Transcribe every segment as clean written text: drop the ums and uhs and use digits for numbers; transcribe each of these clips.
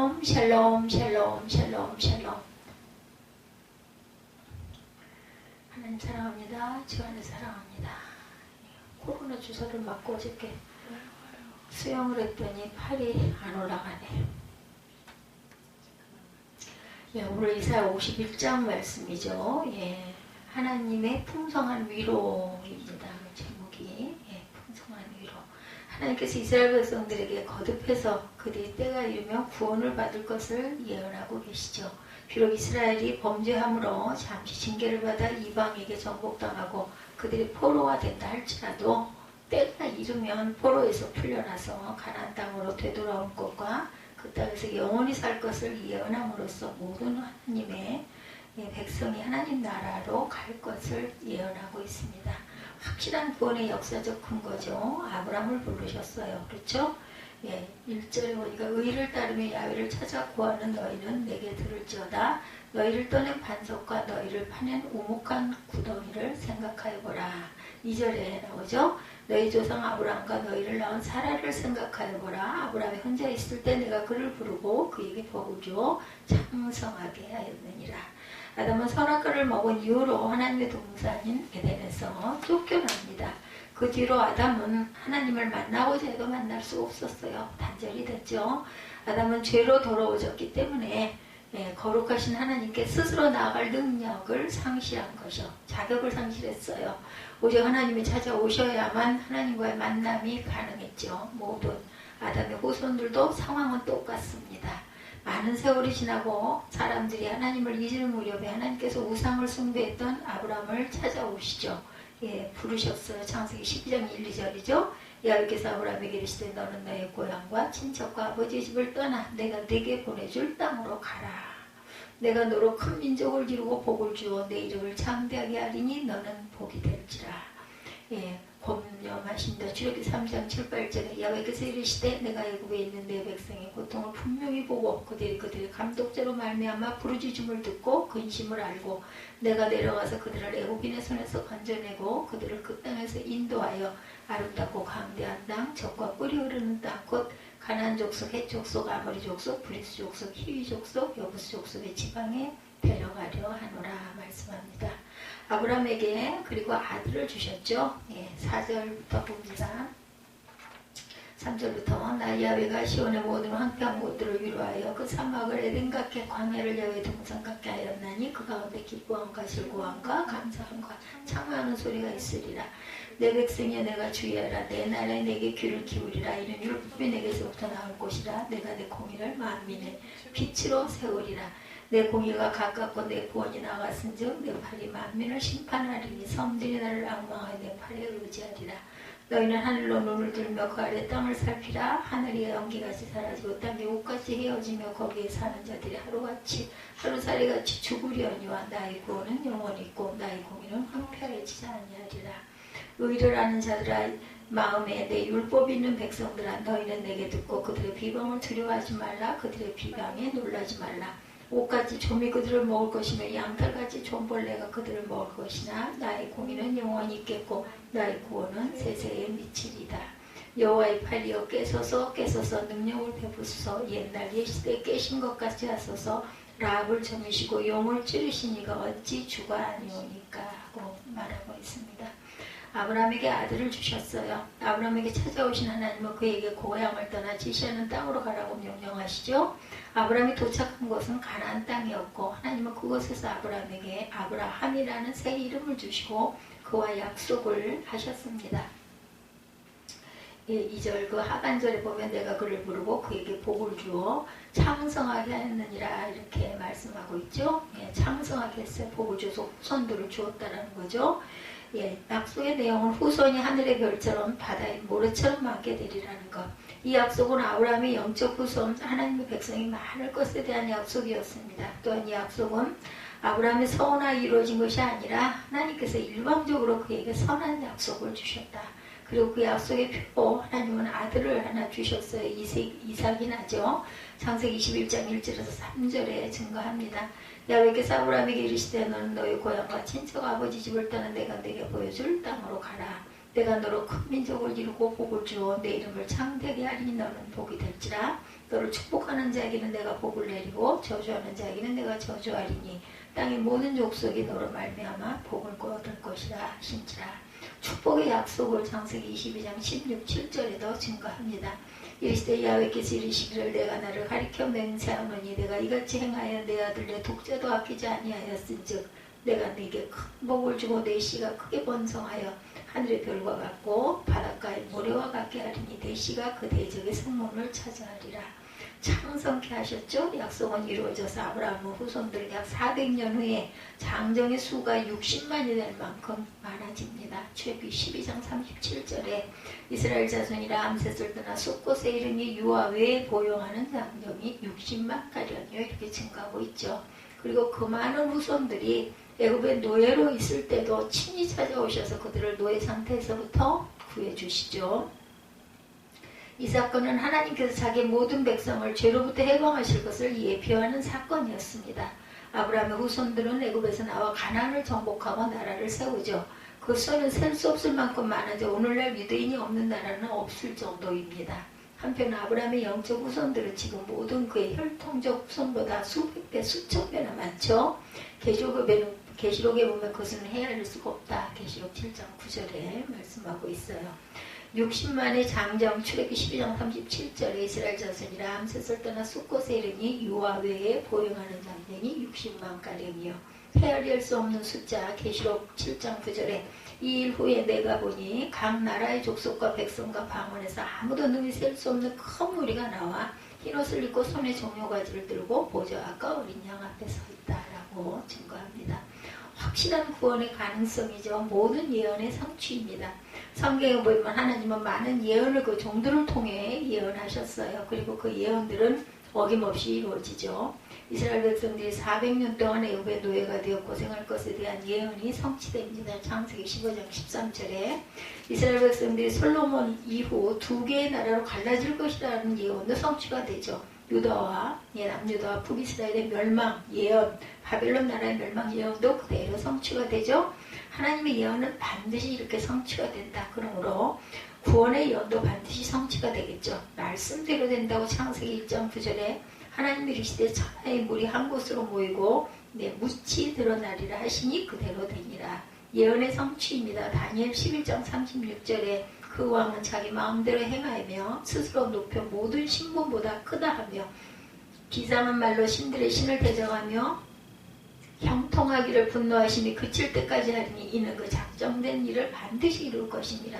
샬롬 샬롬 샬롬 샬롬 샬롬. 하나님 사랑합니다. 주 안에 사랑합니다. 코로나 주사를 맞고 어저께 수영을 했더니 팔이 안 올라가네요. 예, 오늘 이사야 51장 말씀이죠. 예, 하나님의 풍성한 위로입니다. 제목이 풍성한 위로. 하나님께서 이스라엘 백성들에게 거듭해서 그들이 때가 이르면 구원을 받을 것을 예언하고 계시죠. 비록 이스라엘이 범죄함으로 잠시 징계를 받아 이방에게 정복당하고 그들이 포로가 된다 할지라도 때가 이르면 포로에서 풀려나서 가나안 땅으로 되돌아올 것과 그 땅에서 영원히 살 것을 예언함으로써 모든 하나님의 백성이 하나님 나라로 갈 것을 예언하고 있습니다. 확실한 구원의 역사적 근거죠. 아브라함을 부르셨어요. 그렇죠? 예, 1절에 보니까 의를 따르며 야훼를 찾아 구하는 너희는 내게 들을지어다. 너희를 떠낸 반석과 너희를 파낸 우묵한 구덩이를 생각하여보라. 2절에 나오죠. 너희 조상 아브라함과 너희를 낳은 사라를 생각하여보라. 아브라함이 혼자 있을 때 내가 그를 부르고 그에게 복을 주어 창성하게 하였느니라. 아담은 선악과를 먹은 이후로 하나님의 동산인 에덴에서 쫓겨납니다. 그 뒤로 아담은 하나님을 만나고자 해도 만날 수 없었어요. 단절이 됐죠. 아담은 죄로 더러워졌기 때문에 거룩하신 하나님께 스스로 나아갈 능력을 상실한 것이요. 자격을 상실했어요. 오직 하나님이 찾아오셔야만 하나님과의 만남이 가능했죠. 모든 아담의 후손들도 상황은 똑같습니다. 많은 세월이 지나고 사람들이 하나님을 잊을 무렵에 하나님께서 우상을 숭배했던 아브라함을 찾아오시죠. 예, 부르셨어요. 창세기 12장 1, 2절이죠. 여호와께서 아브라함에게 이르시되 너는 너의 고향과 친척과 아버지의 집을 떠나 내가 네게 보내줄 땅으로 가라. 내가 너로 큰 민족을 이루고 복을 주어 내 이름을 창대하게 하리니 너는 복이 될지라. 예, 곰념하신다. 출애굽기 3장 7, 8절에 여호와께서 이르시되 내가 애굽에 있는 내 백성의 고통을 분명히 보고 그들의 감독자로 말미암아 부르짖음을 듣고 근심을 알고 내가 내려가서 그들을 애굽인의 손에서 건져내고 그들을 그 땅에서 인도하여 아름답고 강대한 땅 젖과 꿀이 흐르는 땅 곧 가나안 족속, 헷 족속, 아모리 족속, 브리스 족속, 히위 족속, 여부스 족속의 지방에 데려가려 하노라 말씀합니다. 아브라함에게 그리고 아들을 주셨죠. 예, 4절부터 봅니다. 3절부터 나 야훼가 시온의 모든 황폐한 곳들을 위로하여 그 사막을 에덴 같게 광야를 야훼 동산 같게 하였나니 그 가운데 기뻐함과 즐거움과 감사함과 창화하는 소리가 있으리라. 내 백성이여 내가 주의하라. 내 나라에 내게 귀를 기울이라. 이는 율법이 내게서부터 나올 것이라. 내가 내 공의를 만민의 빛으로 세우리라. 내 공의가 가깝고 내 구원이 나갔은즉 내 팔이 만민을 심판하리니 섬들이 나를 앙망하여 내 팔에 의지하리라. 너희는 하늘로 눈을 들며 그 아래 땅을 살피라. 하늘이 연기같이 사라지고 땅이 옷같이 헤어지며 거기에 사는 자들이 하루살이같이 죽으려니와 나의 구원은 영원히 있고 나의 공의는 황폐하여지지 아니하리라. 의를 아는 자들아 마음에 내 율법이 있는 백성들아 너희는 내게 듣고 그들의 비방을 두려워하지 말라. 그들의 비방에 놀라지 말라. 옷같이 좀이 그들을 먹을 것이며 양털같이 좀벌레가 그들을 먹을 것이나 나의 공의는 영원히 있겠고 나의 구원은 세세에 미치리다. 여호와의 팔이여 깨소서 능력을 베푸소서. 옛날 옛시대에 깨신 것 같이 하소서. 라합을 저미시고 용을 찌르신 이가 어찌 주가 아니오니까 하고 말하고 있습니다. 아브라함에게 아들을 주셨어요. 아브라함에게 찾아오신 하나님은 그에게 고향을 떠나 지시하는 땅으로 가라고 명령하시죠. 아브라함이 도착한 곳은 가나안 땅이었고 하나님은 그곳에서 아브라함에게 아브라함이라는 새 이름을 주시고 그와 약속을 하셨습니다. 2절 그 하반절에 보면 내가 그를 부르고 그에게 복을 주어 창성하게 하였느니라 이렇게 말씀하고 있죠. 창성하게 했어요. 복을 줘서 후손들을 주었다라는 거죠. 약속의 내용은 후손이 하늘의 별처럼 바다의 모래처럼 많게 되리라는 것. 이 약속은 아브라함의 영적 후손 하나님의 백성이 많을 것에 대한 약속이었습니다. 또한 이 약속은 아브라함의 서원하에 이루어진 것이 아니라 하나님께서 일방적으로 그에게 선한 약속을 주셨다. 그리고 그 약속의 표로 하나님은 아들을 하나 주셨어요. 이삭이 나죠. 창세기 21장 1절에서 3절에 증거합니다. 야훼께서 아브라함에게 이르시되 너는 너의 고향과 친척 아버지 집을 떠나 내가 네게 보여줄 땅으로 가라. 내가 너로 큰 민족을 이루고 복을 주어 내 이름을 창대하게 하리니 너는 복이 될지라. 너를 축복하는 자에게는 내가 복을 내리고 저주하는 자에게는 내가 저주하리니 땅의 모든 족속이 너로 말미암아 복을 얻을 것이라 하신지라. 축복의 약속을 창세기 22장 16, 7절에도 증거합니다. 이르시되 야훼께서 이르시기를 내가 나를 가리켜 맹세하노니 내가 이같이 행하여 내 아들 내 독자도 아끼지 아니하였은즉 내가 네게 큰 복을 주고 내 씨가 크게 번성하여 하늘의 별과 같고 바닷가의 모래와 같게 하리니 내 씨가 그 대적의 성문을 차지하리라. 창성케 하셨죠. 약속은 이루어져서 아브라함의 후손들 약 400년 후에 장정의 수가 60만이 될 만큼 많아집니다. 출애굽기 12장 37절에 이스라엘 자손이 람셋을 떠나 숫곳에 이르니 유아 외에 보용하는 장정이 60만 가량이요 이렇게 증가하고 있죠. 그리고 그 많은 후손들이 애굽의 노예로 있을 때도 친히 찾아오셔서 그들을 노예 상태에서부터 구해주시죠. 이 사건은 하나님께서 자기의 모든 백성을 죄로부터 해방하실 것을 예표하는 사건이었습니다. 아브라함의 후손들은 애굽에서 나와 가나안을 정복하고 나라를 세우죠. 그 수는 셀 수 없을 만큼 많아져 오늘날 유대인이 없는 나라는 없을 정도입니다. 한편 아브라함의 영적 후손들은 지금 모든 그의 혈통적 후손보다 수백 배, 수천 배나 많죠. 계시록에 보면 그것은 헤아릴 수가 없다. 계시록 7장 9절에 말씀하고 있어요. 60만의 장정 출애굽기 12장 37절에 이스라엘 자손이 람셋을 떠나 숫곳에 이르니 유아 외에 보용하는 장정이 60만 가량이요. 헤아릴 수 없는 숫자. 계시록 7장 9절에 이 일 후에 내가 보니 각 나라의 족속과 백성과 방언에서 아무도 능히 셀 수 없는 큰 무리가 나와 흰옷을 입고 손에 종려가지를 들고 보좌 아까 어린 양 앞에 서 있다라고 증거합니다. 확실한 구원의 가능성이죠. 모든 예언의 성취입니다. 성경에 보면 하나님은 많은 예언을 그 종들을 통해 예언하셨어요. 그리고 그 예언들은 어김없이 이루어지죠. 이스라엘 백성들이 400년 동안 애굽의 노예가 되어 고생할 것에 대한 예언이 성취됩니다. 창세기 15장 13절에 이스라엘 백성들이 솔로몬 이후 두 개의 나라로 갈라질 것이라는 예언도 성취가 되죠. 유다와 남유다와 북이스라엘의 멸망 예언, 바벨론 나라의 멸망 예언도 그대로 성취가 되죠. 하나님의 예언은 반드시 이렇게 성취가 된다. 그러므로 구원의 예언도 반드시 성취가 되겠죠. 말씀대로 된다고 창세기 1장 9절에 하나님이 이르시되 천하의 물이 한 곳으로 모이고 내 묻이 드러나리라 하시니 그대로 되니라. 예언의 성취입니다. 다니엘 11장 36절에 그 왕은 자기 마음대로 행하며 스스로 높여 모든 신분보다 크다 하며 비상한 말로 신들의 신을 대적하며 형통하기를 분노하심이 그칠 때까지 하리니 이는 그 작정된 일을 반드시 이룰 것이니라.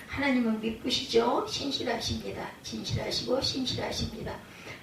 하나님은 미쁘시죠. 신실하십니다. 진실하시고 신실하십니다.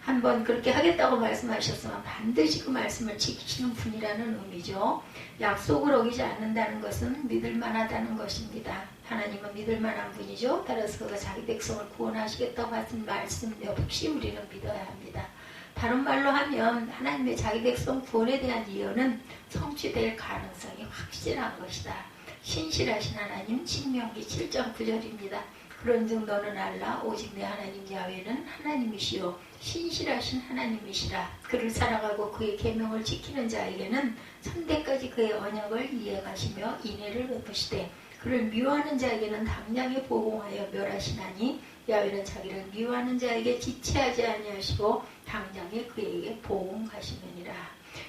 한번 그렇게 하겠다고 말씀하셨으면 반드시 그 말씀을 지키시는 분이라는 의미죠. 약속을 어기지 않는다는 것은 믿을 만하다는 것입니다. 하나님은 믿을 만한 분이죠. 따라서 그가 자기 백성을 구원하시겠다고 하신 말씀 역시 우리는 믿어야 합니다. 다른 말로 하면 하나님의 자기 백성 구원에 대한 예언은 성취될 가능성이 확실한 것이다. 신실하신 하나님 신명기 7장 9절입니다. 그런즉 너는 알라 오직 내 하나님 야훼는 하나님이시요 신실하신 하나님이시라. 그를 사랑하고 그의 계명을 지키는 자에게는 천대까지 그의 언약을 이행하시며 인애를 베푸시되 그를 미워하는 자에게는 당장에 보응하여 멸하시나니 야훼는 자기를 미워하는 자에게 지체하지 아니하시고 당장에 그에게 보응하시느니라.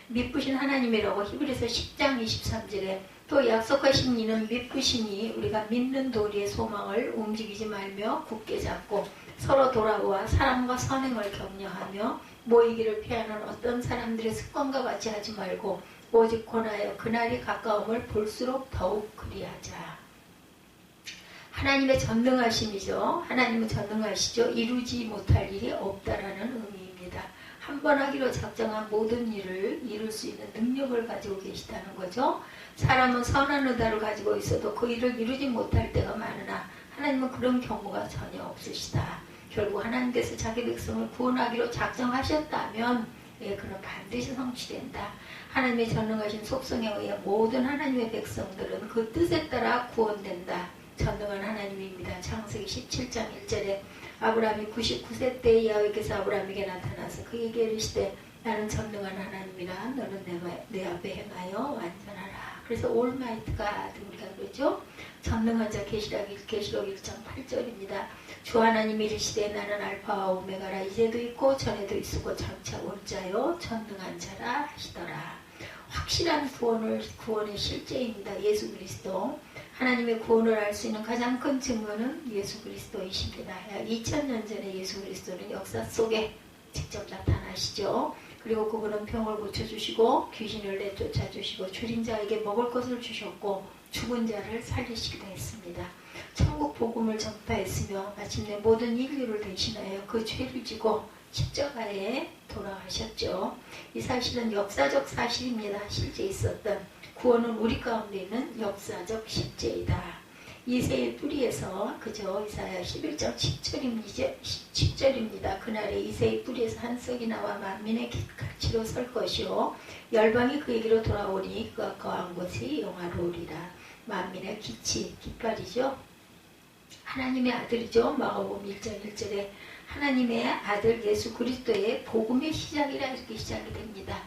미쁘신 하나님이라고 히브리서 10장 23절에 또 약속하신 이는 미쁘시니 우리가 믿는 도리의 소망을 움직이지 말며 굳게 잡고 서로 돌아보아 사랑과 선행을 격려하며 모이기를 피하는 어떤 사람들의 습관과 같이 하지 말고 오직 권하여 그날이 가까움을 볼수록 더욱 그리하자. 하나님의 전능하심이죠. 하나님은 전능하시죠. 이루지 못할 일이 없다라는 의미입니다. 한 번 하기로 작정한 모든 일을 이룰 수 있는 능력을 가지고 계시다는 거죠. 사람은 선한 의도를 가지고 있어도 그 일을 이루지 못할 때가 많으나 하나님은 그런 경우가 전혀 없으시다. 결국 하나님께서 자기 백성을 구원하기로 작정하셨다면 그는 반드시 성취된다. 하나님의 전능하신 속성에 의해 모든 하나님의 백성들은 그 뜻에 따라 구원된다. 전능한 하나님입니다. 창세기 17장 1절에 아브라함이 99세 때 야훼께서 아브라함에게 나타나서 그에게 이르시되 나는 전능한 하나님이라 너는 내 앞에 행하여 완전하라. 그래서 올마이트가 우리가 그러죠. 전능한 자 계시록 1장 8절입니다. 주 하나님이 이르시되 나는 알파와 오메가라. 이제도 있고 전에도 있었고 장차 올 자요 전능한 자라 하시더라. 확실한 구원의 실제입니다. 예수 그리스도. 하나님의 구원을 알 수 있는 가장 큰 증거는 예수 그리스도이십니다. 약 2000년 전에 예수 그리스도는 역사 속에 직접 나타나시죠. 그리고 그분은 병을 고쳐주시고 귀신을 내쫓아주시고 줄인 자에게 먹을 것을 주셨고 죽은 자를 살리시기도 했습니다. 천국 복음을 전파했으며 마침내 모든 인류를 대신하여 그 죄를 지고 십자가에 돌아가셨죠. 이 사실은 역사적 사실입니다. 실제 있었던 구원은 우리 가운데 있는 역사적 실제이다. 이새의 뿌리에서 그저 이사야 11장 10절입니다. 그날에 이새의 뿌리에서 한 썩이 나와 만민의 깃같이로 설 것이요 열방이 그에게로 돌아오니 그가 거한 곳이 영화로우리라. 만민의 깃발이죠. 하나님의 아들이죠. 마가복음 1장 1절에 하나님의 아들 예수 그리스도의 복음의 시작이라 이렇게 시작이 됩니다.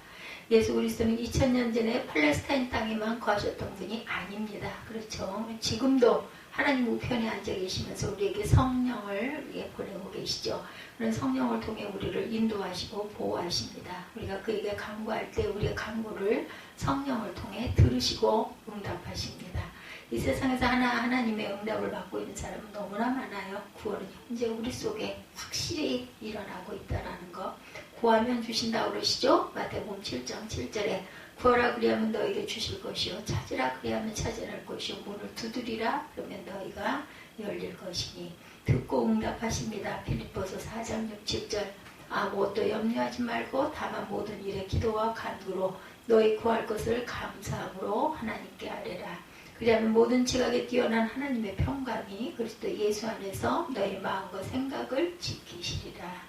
예수 그리스도는 2000년 전에 팔레스타인 땅에만 거하셨던 분이 아닙니다. 그렇죠. 지금도 하나님 우편에 앉아 계시면서 우리에게 성령을 보내고 계시죠. 그런 성령을 통해 우리를 인도하시고 보호하십니다. 우리가 그에게 간구할 때 우리의 간구를 성령을 통해 들으시고 응답하십니다. 이 세상에서 하나님의 응답을 받고 있는 사람은 너무나 많아요. 구원은 현재 우리 속에 확실히 일어나고 있다는 거. 구하면 주신다고 그러시죠. 마태복음 7장 7절에 구하라 그리하면 너에게 주실 것이요 찾으라 그리하면 찾아낼 것이요 문을 두드리라 그러면 너희가 열릴 것이니 듣고 응답하십니다. 필립보서 4장 6, 7절 아무것도 염려하지 말고 다만 모든 일에 기도와 간구로 너희 구할 것을 감사함으로 하나님께 아뢰라. 그리하면 모든 지각에 뛰어난 하나님의 평강이 그리스도 예수 안에서 너희 마음과 생각을 지키시리라.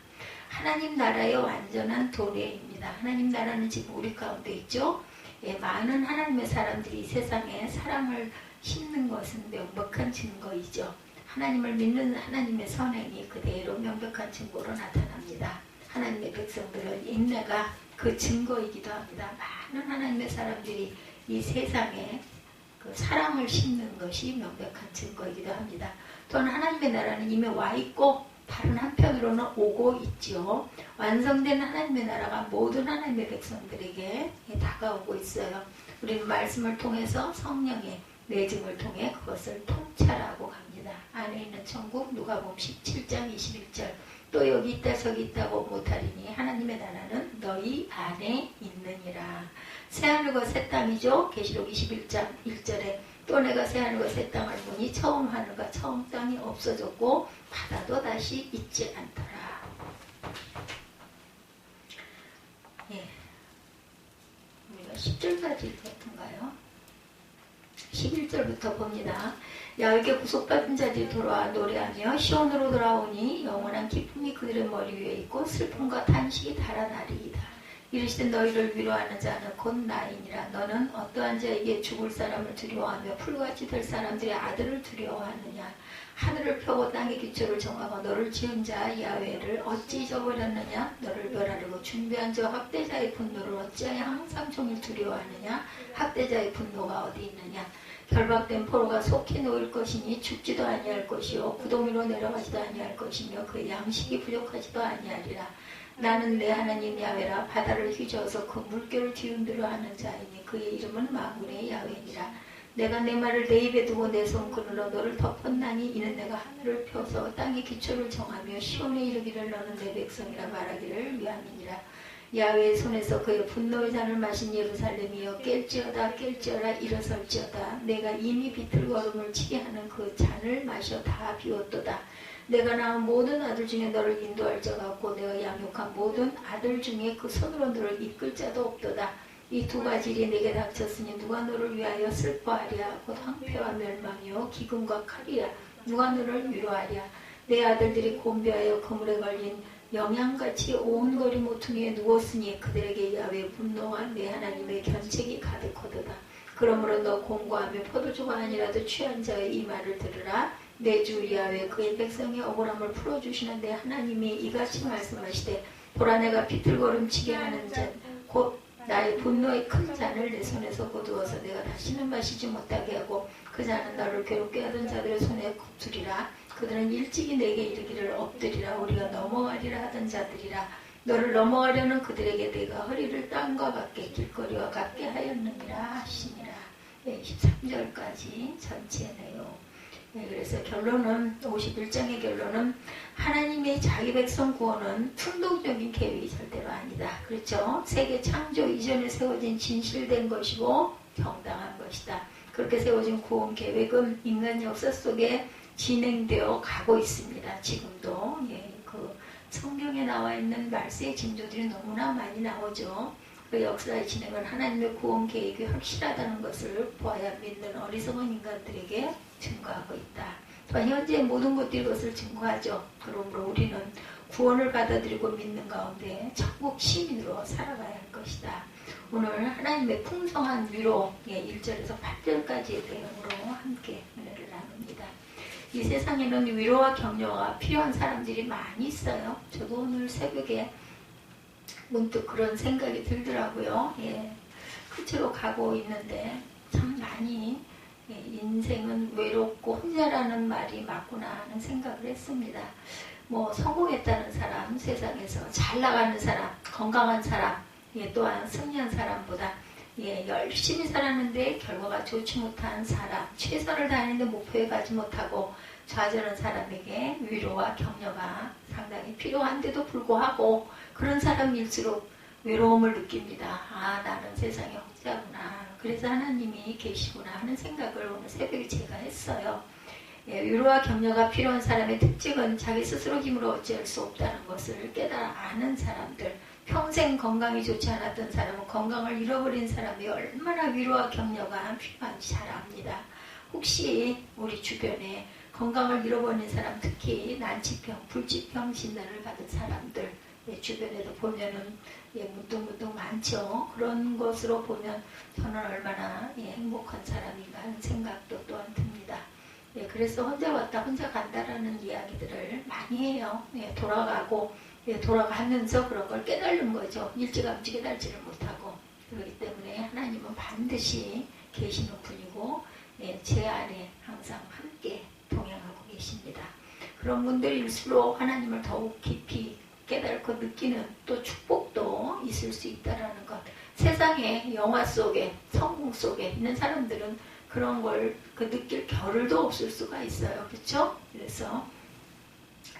하나님 나라의 완전한 도래입니다. 하나님 나라는 지금 우리 가운데 있죠. 많은 하나님의 사람들이 이 세상에 사랑을 심는 것은 명백한 증거이죠. 하나님을 믿는 하나님의 선행이 그대로 명백한 증거로 나타납니다. 하나님의 백성들은 인내가 그 증거이기도 합니다. 많은 하나님의 사람들이 이 세상에 그 사랑을 심는 것이 명백한 증거이기도 합니다. 또한 하나님의 나라는 이미 와 있고 다른 한편으로는 오고 있지요. 완성된 하나님의 나라가 모든 하나님의 백성들에게 다가오고 있어요. 우리는 말씀을 통해서 성령의 내증을 통해 그것을 통찰하고 갑니다. 안에 있는 천국 누가복음 17장 21절 또 여기 있다 저기 있다고 못하리니 하나님의 나라는 너희 안에 있느니라. 새하늘과 새 땅이죠. 계시록 21장 1절에 또 내가 새하늘과 새 땅을 보니 처음 하늘과 처음 땅이 없어졌고 바다도 다시 있지 않더라. 예. 우리가 10절까지 같은가요? 11절부터 봅니다. 야외게 구속받은 자들이 돌아와 노래하며 시온으로 돌아오니 영원한 기쁨이 그들의 머리 위에 있고 슬픔과 탄식이 달아나리이다. 이르시되 너희를 위로하는 자는 곧 나이니라. 너는 어떠한 자에게 죽을 사람을 두려워하며 풀같이 될 사람들의 아들을 두려워하느냐. 하늘을 펴고 땅의 기초를 정하고 너를 지은 자 야훼를 어찌 잊어버렸느냐. 너를 멸하려고 준비한 저 학대자의 분노를 어찌하여 항상 종일 두려워하느냐. 학대자의 분노가 어디 있느냐. 결박된 포로가 속히 놓일 것이니 죽지도 아니할 것이요 구덩이로 내려가지도 아니할 것이며 그의 양식이 부족하지도 아니하리라. 나는 내 하나님 야훼라. 바다를 휘저어서 그 물결을 뒤흔들어 하는 자이니 그의 이름은 만군의 야훼니라. 내가 내 말을 내 입에 두고 내 손끈으로 너를 덮었나니 이는 내가 하늘을 펴서 땅의 기초를 정하며 시온에 이르기를 너는 내 백성이라 말하기를 위함이니라. 야훼의 손에서 그의 분노의 잔을 마신 예루살렘이여 깰지어다 깰지어라 일어설지어다. 내가 이미 비틀거름을 치게 하는 그 잔을 마셔 다 비웠도다. 내가 낳은 모든 아들 중에 너를 인도할 자가 없고 내가 양육한 모든 아들 중에 그 손으로 너를 이끌 자도 없도다. 이 두 가지 일이 내게 닥쳤으니 누가 너를 위하여 슬퍼하랴. 곧 황폐와 멸망이요 기근과 칼이야. 누가 너를 위로하랴. 내 아들들이 곤배하여 그물에 걸린 영양같이 온 거리 모퉁이에 누웠으니 그들에게 야훼의 분노와 내 하나님의 견책이 가득하도다. 그러므로 너 공고하며 포도주가 아니라도 취한 자의 이 말을 들으라. 내 주 야훼 그의 백성의 억울함을 풀어주시는 내 하나님이 이같이 말씀하시되 보라 내가 비틀거름치게 하는 자 곧 나의 분노의 큰 잔을 내 손에서 거두어서 내가 다시는 마시지 못하게 하고 그 잔은 나를 괴롭게 하던 자들의 손에 거두리라. 그들은 일찍이 내게 이르기를 엎드리라. 우리가 넘어가리라 하던 자들이라. 너를 넘어가려는 그들에게 내가 허리를 땅과 밖에 길거리와 같게 하였느니라 하시니라. 23절까지 전체 내용. 그래서 결론은 51장의 결론은 하나님의 자기 백성 구원은 충동적인 계획이 절대로 아니다. 그렇죠? 세계 창조 이전에 세워진 진실된 것이고 정당한 것이다. 그렇게 세워진 구원 계획은 인간 역사 속에 진행되어 가고 있습니다. 지금도 그 성경에 나와 있는 말세의 징조들이 너무나 많이 나오죠. 그 역사의 진행은 하나님의 구원 계획이 확실하다는 것을 보아야 믿는 어리석은 인간들에게 증거하고 있다. 또한 현재 모든 것들이 그것을 증거하죠. 그러므로 우리는 구원을 받아들이고 믿는 가운데 천국 시민으로 살아가야 할 것이다. 오늘 하나님의 풍성한 위로 1절에서 8절까지의 내용으로 함께 은혜를 나눕니다. 이 세상에는 위로와 격려가 필요한 사람들이 많이 있어요. 저도 오늘 새벽에 문득 그런 생각이 들더라고요. 끝으로 가고 있는데 참 많이 인생은 외롭고 혼자라는 말이 맞구나 하는 생각을 했습니다. 뭐 성공했다는 사람, 세상에서 잘 나가는 사람, 건강한 사람, 또한 승리한 사람보다 열심히 살았는데 결과가 좋지 못한 사람, 최선을 다했는데 목표에 가지 못하고 좌절한 사람에게 위로와 격려가 상당히 필요한데도 불구하고 그런 사람일수록 외로움을 느낍니다. 아, 나는 세상에 혼자구나. 그래서 하나님이 계시구나 하는 생각을 오늘 새벽에 제가 했어요. 위로와 격려가 필요한 사람의 특징은 자기 스스로 힘으로 어찌할 수 없다는 것을 깨달아 아는 사람들, 평생 건강이 좋지 않았던 사람은 건강을 잃어버린 사람이 얼마나 위로와 격려가 필요한지 잘 압니다. 혹시 우리 주변에 건강을 잃어버린 사람, 특히 난치병, 불치병 진단을 받은 사람들 주변에도 보면은 문득문득 많죠. 그런 것으로 보면 저는 얼마나 행복한 사람인가 하는 생각도 또한 듭니다. 그래서 혼자 왔다 혼자 간다라는 이야기들을 많이 해요. 돌아가고 돌아가면서 그런 걸 깨달는 거죠. 일찌감치 깨달지를 못하고. 그렇기 때문에 하나님은 반드시 계시는 분이고 제 안에 항상 함께 동행하고 계십니다. 그런 분들일수록 하나님을 더욱 깊이 깨닫고 느끼는 또 축복도 있을 수 있다는 것. 세상에 영화 속에 성공 속에 있는 사람들은 그런 걸 느낄 겨를도 없을 수가 있어요. 그렇죠? 그래서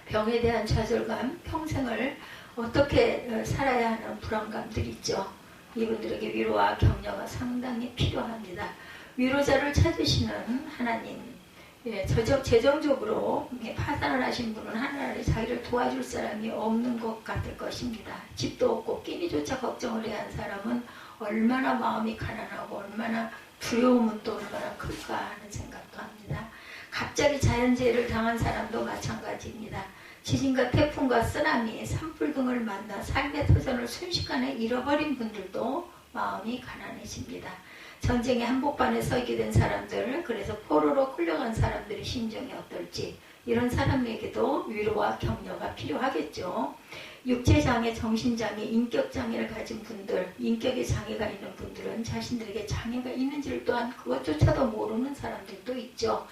병에 대한 좌절감, 평생을 어떻게 살아야 하는 불안감들이 있죠. 이분들에게 위로와 격려가 상당히 필요합니다. 위로자를 찾으시는 하나님, 재정적으로 파산을 하신 분은 하나님 자기를 도와줄 사람이 없는 것 같을 것입니다. 집도 없고 끼니조차 걱정을 해야 하는 사람은 얼마나 마음이 가난하고 얼마나 두려움은 또 얼마나 클까 하는 생각도 합니다. 갑자기 자연재해를 당한 사람도 마찬가지입니다. 지진과 태풍과 쓰나미, 산불 등을 만나 삶의 터전을 순식간에 잃어버린 분들도 마음이 가난해집니다. 전쟁의 한복판에 서 있게 된 사람들, 그래서 포로로 끌려간 사람들의 심정이 어떨지 이런 사람에게도 위로와 격려가 필요하겠죠. 육체장애, 정신장애, 인격장애를 가진 분들, 인격의 장애가 있는 분들은 자신들에게 장애가 있는지를 또한 그것조차도 모르는 사람들도 있죠.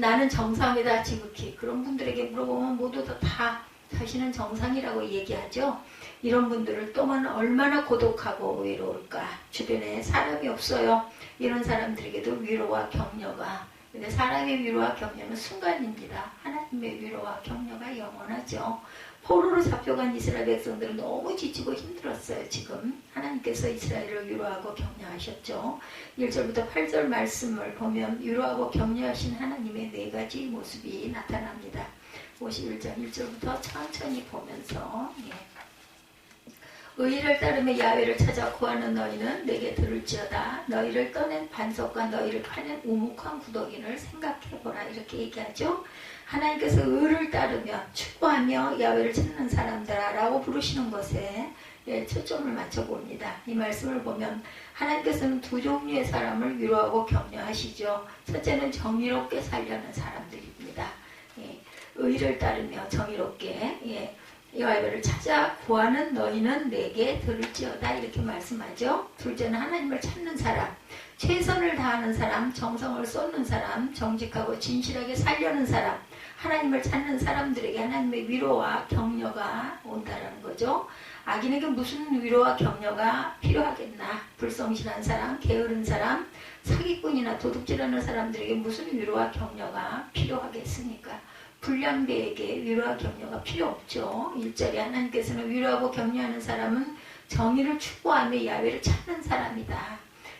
나는 정상이다 지극히. 그런 분들에게 물어보면 모두 다 자신은 정상이라고 얘기하죠. 이런 분들을 또한 얼마나 고독하고 외로울까. 주변에 사람이 없어요. 이런 사람들에게도 위로와 격려가. 근데 사람의 위로와 격려는 순간입니다. 하나님의 위로와 격려가 영원하죠. 포로로 잡혀간 이스라엘 백성들은 너무 지치고 힘들었어요. 지금 하나님께서 이스라엘을 위로하고 격려하셨죠. 1절부터 8절 말씀을 보면 위로하고 격려하신 하나님의 4가지 모습이 나타납니다. 51장 1절부터 천천히 보면서 의의를 따르며 야훼를 찾아 구하는 너희는 내게 들을지어다. 너희를 떠낸 반석과 너희를 파낸 우묵한 구더기를 생각해보라. 이렇게 얘기하죠. 하나님께서 의를 따르며 축구하며 야훼를 찾는 사람들아 라고 부르시는 것에 초점을 맞춰봅니다. 이 말씀을 보면 하나님께서는 두 종류의 사람을 위로하고 격려하시죠. 첫째는 정의롭게 살려는 사람들입니다. 의를 따르며 정의롭게 야훼를 찾아 구하는 너희는 내게 들을지어다 이렇게 말씀하죠. 둘째는 하나님을 찾는 사람, 최선을 다하는 사람, 정성을 쏟는 사람, 정직하고 진실하게 살려는 사람, 하나님을 찾는 사람들에게 하나님의 위로와 격려가 온다라는 거죠. 악인에게 무슨 위로와 격려가 필요하겠나. 불성실한 사람, 게으른 사람, 사기꾼이나 도둑질하는 사람들에게 무슨 위로와 격려가 필요하겠습니까? 불량배에게 위로와 격려가 필요 없죠. 1절에 하나님께서는 위로하고 격려하는 사람은 정의를 추구하며 야훼를 찾는 사람이다.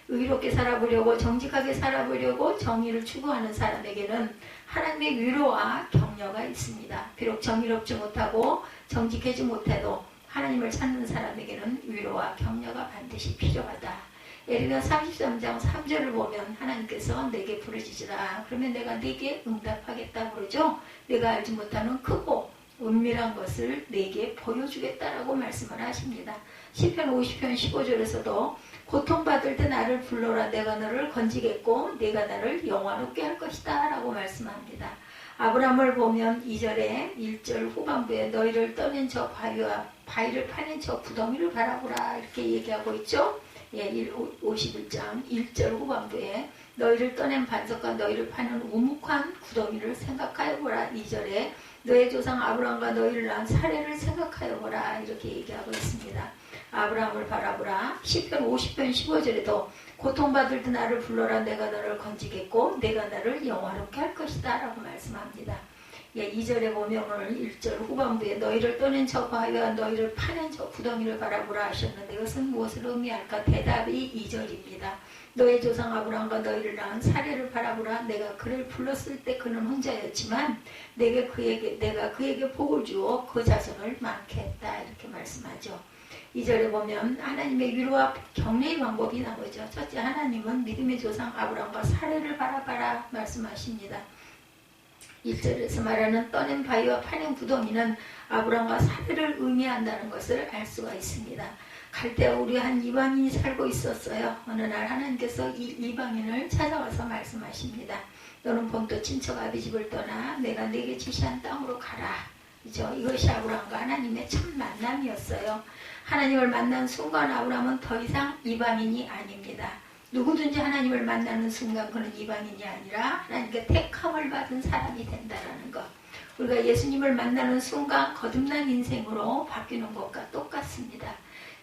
의롭게 살아보려고 정직하게 살아보려고 정의를 추구하는 사람에게는 하나님의 위로와 격려가 있습니다. 비록 정의롭지 못하고 정직하지 못해도 하나님을 찾는 사람에게는 위로와 격려가 반드시 필요하다. 예레미야 33장 3절을 보면 하나님께서 내게 부르짖으라. 그러면 내가 내게 응답하겠다 그러죠. 내가 알지 못하는 크고 은밀한 것을 내게 보여주겠다라고 말씀을 하십니다. 시편 50편 15절에서도 고통받을 때 나를 불러라. 내가 너를 건지겠고 내가 나를 영화롭게 할 것이다 라고 말씀합니다. 아브라함을 보면 2절에 1절 후반부에 너희를 떠낸 저 바위와 바위를 파낸 저 구덩이를 바라보라 이렇게 얘기하고 있죠. 51장 1절 후반부에 너희를 떠낸 반석과 너희를 파는 우묵한 구덩이를 생각하여 보라. 2절에 너의 조상 아브라함과 너희를 낳은 사례를 생각하여 보라 이렇게 얘기하고 있습니다. 아브라함을 바라보라. 시편 50편 15절에도 고통받을 때 나를 불러라. 내가 너를 건지겠고 내가 너를 영화롭게 할 것이다 라고 말씀합니다. 2절에 보면 오늘 1절 후반부에 너희를 떠낸 저 바위와 너희를 파낸 저 구덩이를 바라보라 하셨는데 이것은 무엇을 의미할까? 대답이 2절입니다. 너의 조상 아브라함과 너희를 낳은 사례를 바라보라. 내가 그를 불렀을 때 그는 혼자였지만 내가 그에게 복을 주어 그 자손을 많게 했다 이렇게 말씀하죠. 2절에 보면 하나님의 위로와 격려의 방법이 나오죠. 첫째, 하나님은 믿음의 조상 아브라함과 사례를 바라봐라 말씀하십니다. 1절에서 말하는 떠낸 바위와 파낸 구덩이는 아브라함과 사례를 의미한다는 것을 알 수가 있습니다. 갈대아 우리 한 이방인이 살고 있었어요. 어느 날 하나님께서 이 이방인을 찾아와서 말씀하십니다. 너는 본토 친척 아비 집을 떠나 내가 네게 지시한 땅으로 가라. 이것이 아브라함과 하나님의 첫 만남이었어요. 하나님을 만난 순간 아브라함은 더 이상 이방인이 아닙니다. 누구든지 하나님을 만나는 순간 그는 이방인이 아니라 하나님께 택함을 받은 사람이 된다는 것. 우리가 예수님을 만나는 순간 거듭난 인생으로 바뀌는 것과 똑같습니다.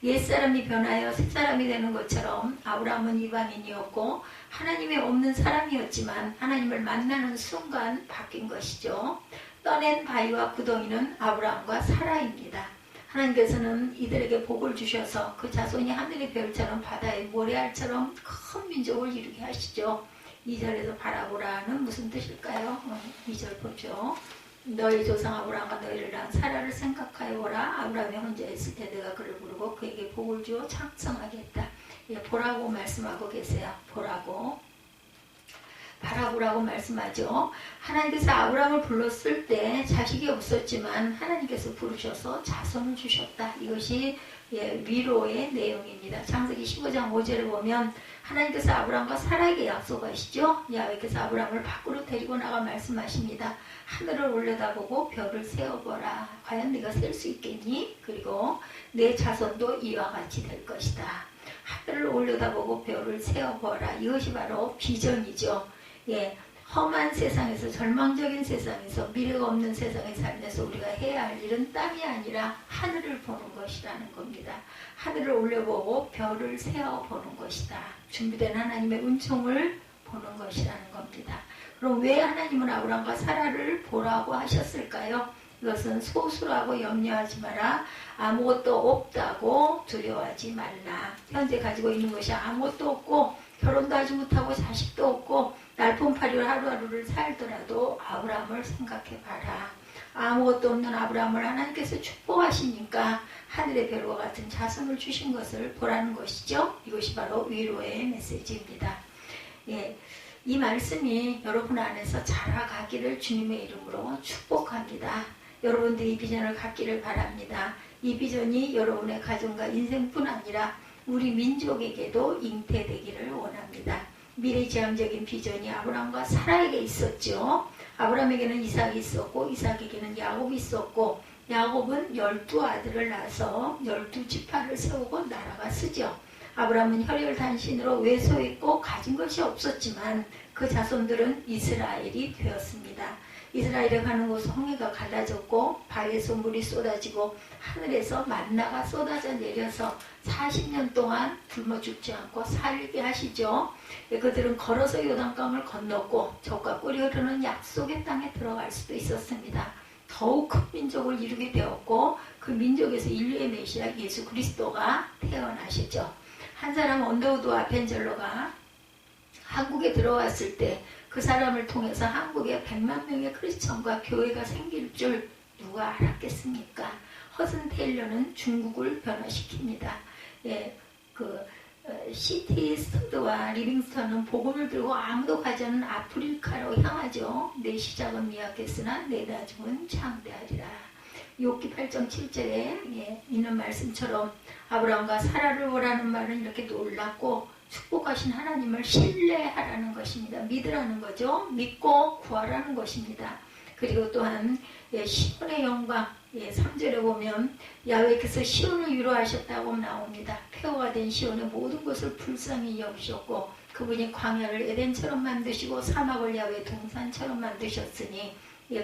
옛사람이 변하여 새사람이 되는 것처럼 아브라함은 이방인이었고 하나님이 없는 사람이었지만 하나님을 만나는 순간 바뀐 것이죠. 떠낸 바위와 구덩이는 아브라함과 사라입니다. 하나님께서는 이들에게 복을 주셔서 그 자손이 하늘의 별처럼 바다의 모래알처럼 큰 민족을 이루게 하시죠. 2절에서 바라보라는 무슨 뜻일까요? 2절 보죠. 너희 조상 아브라함과 너희를 낳은 사라를 생각하여 보라. 아브라함이 혼자 있을 때 내가 그를 부르고 그에게 복을 주어 창성하게 했다. 보라고 말씀하고 계세요. 보라고. 바라보라고 말씀하죠. 하나님께서 아브라함을 불렀을 때 자식이 없었지만 하나님께서 부르셔서 자손을 주셨다. 이것이 위로의 내용입니다. 창세기 15장 5절에 보면 하나님께서 아브라함과 사라에게 약속하시죠. 야훼께서 아브라함을 밖으로 데리고 나가 말씀하십니다. 하늘을 올려다보고 별을 세어보라. 과연 네가 셀 수 있겠니? 그리고 내 자손도 이와 같이 될 것이다. 하늘을 올려다보고 별을 세어보라. 이것이 바로 비전이죠. 험한 세상에서, 절망적인 세상에서, 미래가 없는 세상에 살면서 우리가 해야 할 일은 땅이 아니라 하늘을 보는 것이라는 겁니다. 하늘을 올려보고 별을 세어보는 것이다. 준비된 하나님의 은총을 보는 것이라는 겁니다. 그럼 왜 하나님은 아브라함과 사라를 보라고 하셨을까요? 이것은 소수라고 염려하지 마라. 아무것도 없다고 두려워하지 말라. 현재 가지고 있는 것이 아무것도 없고 결혼도 하지 못하고 자식도 없고 날품팔이로 하루하루를 살더라도 아브라함을 생각해봐라. 아무것도 없는 아브라함을 하나님께서 축복하시니까 하늘의 별과 같은 자손을 주신 것을 보라는 것이죠. 이것이 바로 위로의 메시지입니다. 이 말씀이 여러분 안에서 자라가기를 주님의 이름으로 축복합니다. 여러분들이 이 비전을 갖기를 바랍니다. 이 비전이 여러분의 가정과 인생뿐 아니라 우리 민족에게도 잉태되기를 원합니다. 미래지향적인 비전이 아브라함과 사라에게 있었죠. 아브라함에게는 이삭이 있었고 이삭에게는 야곱이 있었고 야곱은 12아들을 낳아서 12지파를 세우고 나라가 쓰죠. 아브라함은 혈혈단신으로 외소했고 가진 것이 없었지만 그 자손들은 이스라엘이 되었습니다. 이스라엘에 가는 곳 홍해가 갈라졌고 바위에서 물이 쏟아지고 하늘에서 만나가 쏟아져 내려서 40년 동안 굶어 죽지 않고 살게 하시죠. 그들은 걸어서 요단강을 건넜고 젖과 꿀이 흐르는 약속의 땅에 들어갈 수도 있었습니다. 더욱 큰 민족을 이루게 되었고 그 민족에서 인류의 메시아 예수 그리스도가 태어나시죠. 한 사람 언더우드와 벤젤러가 한국에 들어왔을 때 그 사람을 통해서 한국에 100만 명의 크리스천과 교회가 생길 줄 누가 알았겠습니까? 허슨 테일러는 중국을 변화시킵니다. 시티 스터드와 리빙스턴은 복음을 들고 아무도 가지 않은 아프리카로 향하죠. 내 시작은 미약했으나 내 나중은 창대하리라. 욥기 8장 7절에 있는 말씀처럼 아브라함과 사라를 보라는 말은 이렇게 놀랍고 축복하신 하나님을 신뢰하라는 것입니다. 믿으라는 거죠. 믿고 구하라는 것입니다. 그리고 또한 시온의 영광 3절에 보면 야훼께서 시온을 위로하셨다고 나옵니다. 폐허가 된 시온의 모든 것을 불쌍히 여기셨고 그분이 광야를 에덴처럼 만드시고 사막을 야훼 동산처럼 만드셨으니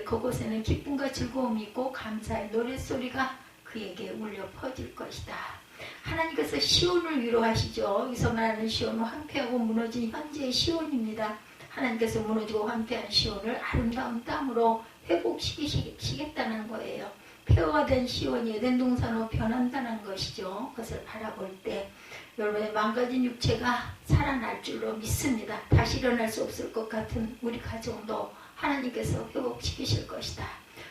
그곳에는 기쁨과 즐거움이 있고 감사의 노랫소리가 그에게 울려 퍼질 것이다. 하나님께서 시온을 위로하시죠. 여기서 말하는 시온은 황폐하고 무너진 현재의 시온입니다. 하나님께서 무너지고 황폐한 시온을 아름다운 땅으로 회복시키시겠다는 거예요. 폐허가 된 시온이 에덴 동산으로 변한다는 것이죠. 그것을 바라볼 때 여러분의 망가진 육체가 살아날 줄로 믿습니다. 다시 일어날 수 없을 것 같은 우리 가정도 하나님께서 회복시키실 것이다.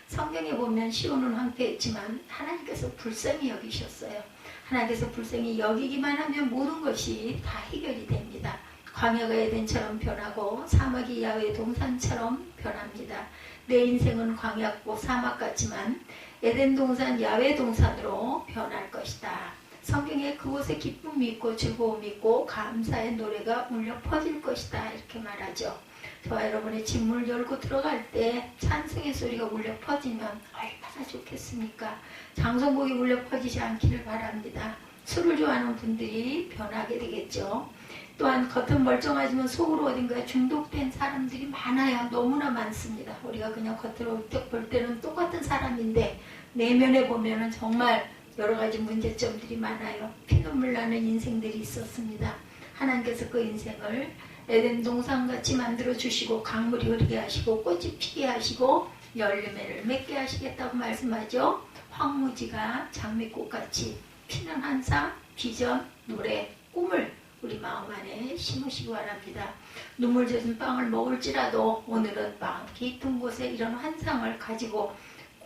성경에 보면 시온은 황폐했지만 하나님께서 불쌍히 여기셨어요. 하나님께서 불쌍히 여기기만 하면 모든 것이 다 해결이 됩니다. 광야가 에덴처럼 변하고 사막이 야훼 동산처럼 변합니다. 내 인생은 광야고 사막 같지만 에덴 동산, 야훼 동산으로 변할 것이다. 성경에 그곳에 기쁨이 있고 즐거움이 있고 감사의 노래가 울려 퍼질 것이다. 이렇게 말하죠. 저와 여러분의 집 문을 열고 들어갈 때 찬송의 소리가 울려 퍼지면 얼마나 좋겠습니까? 장성복이 울려 퍼지지 않기를 바랍니다. 술을 좋아하는 분들이 변하게 되겠죠. 또한 겉은 멀쩡하지만 속으로 어딘가에 중독된 사람들이 많아요. 너무나 많습니다. 우리가 그냥 겉으로 볼 때는 똑같은 사람인데 내면에 보면은 정말 여러 가지 문제점들이 많아요. 피눈물 나는 인생들이 있었습니다. 하나님께서 그 인생을 에덴 동산같이 만들어 주시고 강물이 흐르게 하시고 꽃이 피게 하시고 열매를 맺게 하시겠다고 말씀하죠. 황무지가 장미꽃같이 피는 환상, 비전, 노래, 꿈을 우리 마음 안에 심으시기 바랍니다. 눈물 젖은 빵을 먹을지라도 오늘은 마음 깊은 곳에 이런 환상을 가지고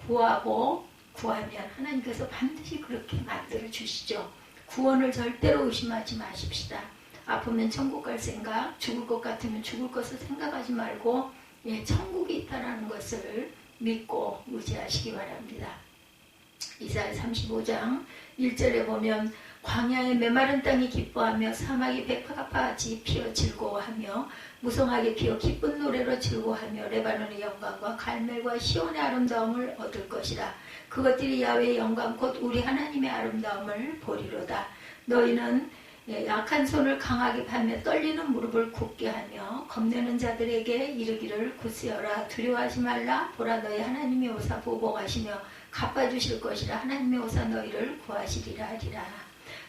구하면 하나님께서 반드시 그렇게 만들어 주시죠. 구원을 절대로 의심하지 마십시다. 아프면 천국 갈 생각, 죽을 것 같으면 죽을 것을 생각하지 말고 천국이 있다는 것을 믿고 의지하시기 바랍니다. 이사야 35장 1절에 보면 광야의 메마른 땅이 기뻐하며 사막이 백합같이 피어 즐거워하며 무성하게 피어 기쁜 노래로 즐거워하며 레바논의 영광과 갈멜과 시온의 아름다움을 얻을 것이라. 그것들이 야훼의 영광 곧 우리 하나님의 아름다움을 보리로다. 너희는 약한 손을 강하게 파며 떨리는 무릎을 굳게 하며 겁내는 자들에게 이르기를 굳세어라. 두려워하지 말라. 보라 너희 하나님의 오사 보복하시며 갚아주실 것이라. 하나님의 오사 너희를 구하시리라 하리라.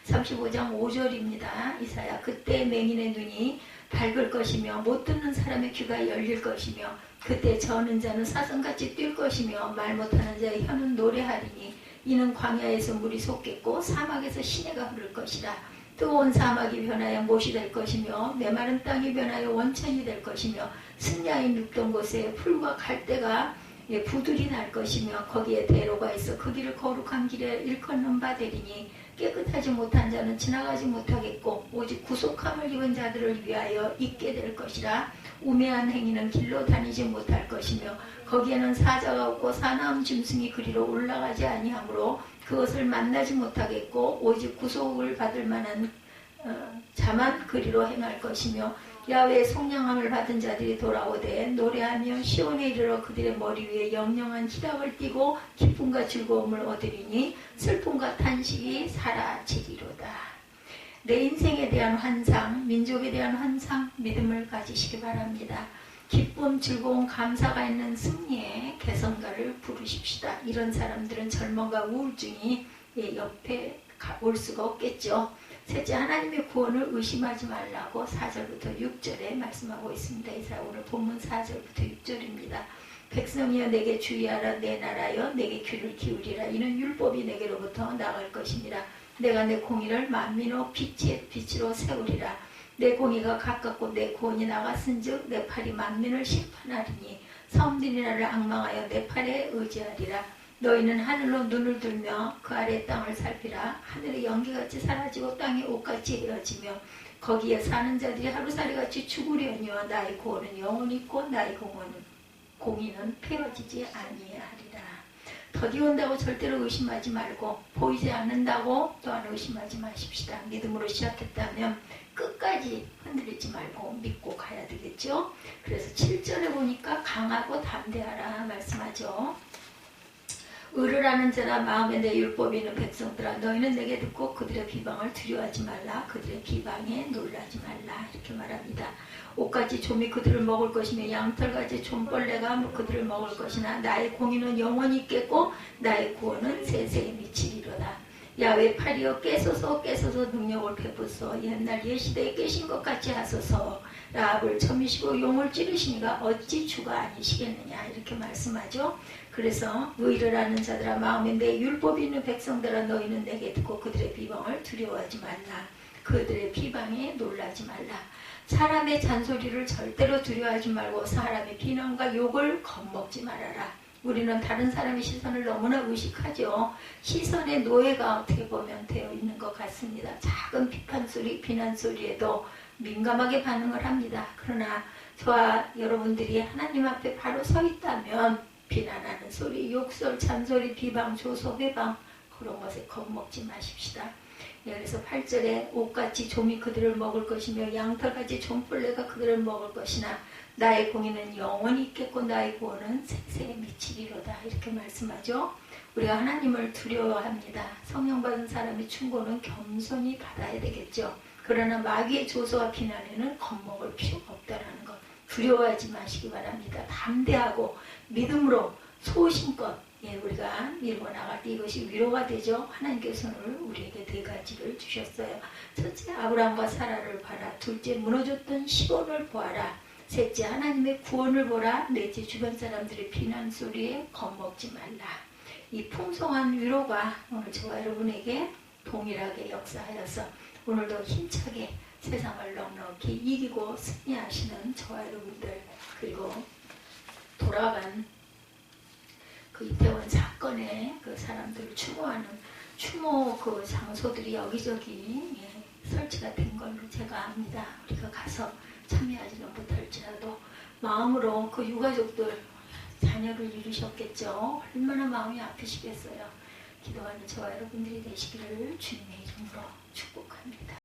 35장 5절입니다. 이사야 그때 맹인의 눈이 밝을 것이며 못 듣는 사람의 귀가 열릴 것이며 그때 저는 자는 사슴같이 뛸 것이며 말 못하는 자의 혀는 노래하리니 이는 광야에서 물이 솟겠고 사막에서 시내가 흐를 것이라. 뜨거운 사막이 변하여 못이 될 것이며 메마른 땅이 변하여 원천이 될 것이며 승야에 눕던 곳에 풀과 갈대가 부들이 날 것이며 거기에 대로가 있어 그 길을 거룩한 길에 일컫는 바 되리니 깨끗하지 못한 자는 지나가지 못하겠고 오직 구속함을 입은 자들을 위하여 있게 될 것이라. 우매한 행위는 길로 다니지 못할 것이며 거기에는 사자가 없고 사나운 짐승이 그리로 올라가지 아니하므로 그것을 만나지 못하겠고 오직 구속을 받을 만한 자만 그리로 행할 것이며 야외의 속량함을 받은 자들이 돌아오되 노래하며 시온에 이르러 그들의 머리 위에 영영한 희락을 띠고 기쁨과 즐거움을 얻으리니 슬픔과 탄식이 사라지리로다. 내 인생에 대한 환상, 민족에 대한 환상, 믿음을 가지시기 바랍니다. 기쁨, 즐거움, 감사가 있는 승리의 개성가를 부르십시다. 이런 사람들은 절망과 우울증이 옆에 올 수가 없겠죠. 셋째, 하나님의 구원을 의심하지 말라고 4절부터 6절에 말씀하고 있습니다. 이사 오늘 본문 4절부터 6절입니다. 백성이여 내게 주의하라. 내 나라여 내게 귀를 기울이라. 이는 율법이 내게로부터 나갈 것이니라. 내가 내 공의를 만민의 빛으로 세우리라. 내 공의가 가깝고 내 구원이 나갔은즉 내 팔이 만민을 심판하리니 섬들이 나를 앙망하여 내 팔에 의지하리라. 너희는 하늘로 눈을 들며 그 아래 땅을 살피라. 하늘의 연기같이 사라지고 땅의 옷같이 헤어지며 거기에 사는 자들이 하루살이같이 죽으려니와 나의 구원은 영원히 있고 나의 공의는 폐허지지 아니하리라. 더디 온다고 절대로 의심하지 말고 보이지 않는다고 또한 의심하지 마십시다. 믿음으로 시작했다면 끝까지 흔들리지 말고 믿고 가야 되겠죠. 그래서 7절에 보니까 강하고 담대하라 말씀하죠. 의를 하는 자나 마음에 내 율법이 있는 백성들아 너희는 내게 듣고 그들의 비방을 두려워하지 말라. 그들의 비방에 놀라지 말라. 이렇게 말합니다. 옷같이 좀이 그들을 먹을 것이며 양털같이 좀벌레가 그들을 먹을 것이나 나의 공의는 영원히 있겠고 나의 구원은 세세에 미치리로다. 야외 팔이여 깨소서 능력을 베푸소. 옛날 옛시대에 깨신 것 같이 하소서. 라합을 점이시고 용을 찌르시니가 어찌 주가 아니시겠느냐 이렇게 말씀하죠. 그래서 의를 하는 자들아 마음에 내 율법이 있는 백성들아 너희는 내게 듣고 그들의 비방을 두려워하지 말라. 그들의 비방에 놀라지 말라. 사람의 잔소리를 절대로 두려워하지 말고 사람의 비난과 욕을 겁먹지 말아라. 우리는 다른 사람의 시선을 너무나 의식하죠. 시선의 노예가 어떻게 보면 되어 있는 것 같습니다. 작은 비판소리, 비난소리에도 민감하게 반응을 합니다. 그러나 저와 여러분들이 하나님 앞에 바로 서 있다면 비난하는 소리, 욕설, 잔소리, 비방, 조소, 회방 그런 것에 겁먹지 마십시다. 그래서 8절에 옷같이 좀이 그들을 먹을 것이며 양털같이 좀벌레가 그들을 먹을 것이나 나의 공의는 영원히 있겠고 나의 구원은 세세에 미치리로다 이렇게 말씀하죠. 우리가 하나님을 두려워합니다. 성령 받은 사람의 충고는 겸손히 받아야 되겠죠. 그러나 마귀의 조소와 비난에는 겁먹을 필요가 없다는 것 두려워하지 마시기 바랍니다. 담대하고 믿음으로 소신껏 우리가 밀고 나갈 때 이것이 위로가 되죠. 하나님께서는 우리에게 네 가지를 주셨어요. 첫째 아브라함과 사라를 봐라. 둘째 무너졌던 시온을 보아라. 셋째 하나님의 구원을 보라. 넷째 주변 사람들의 비난 소리에 겁먹지 말라. 이 풍성한 위로가 오늘 저와 여러분에게 동일하게 역사하여서 오늘도 힘차게 세상을 넉넉히 이기고 승리하시는 저와 여러분들 그리고 돌아간 그 이태원 사건에 그 사람들을 추모하는 추모 그 장소들이 여기저기 설치가 된 걸로 제가 압니다. 우리가 가서 참여하지는 못할지라도 마음으로 그 유가족들 자녀를 잃으셨겠죠. 얼마나 마음이 아프시겠어요. 기도하는 저와 여러분들이 되시기를 주님의 이름으로 축복합니다.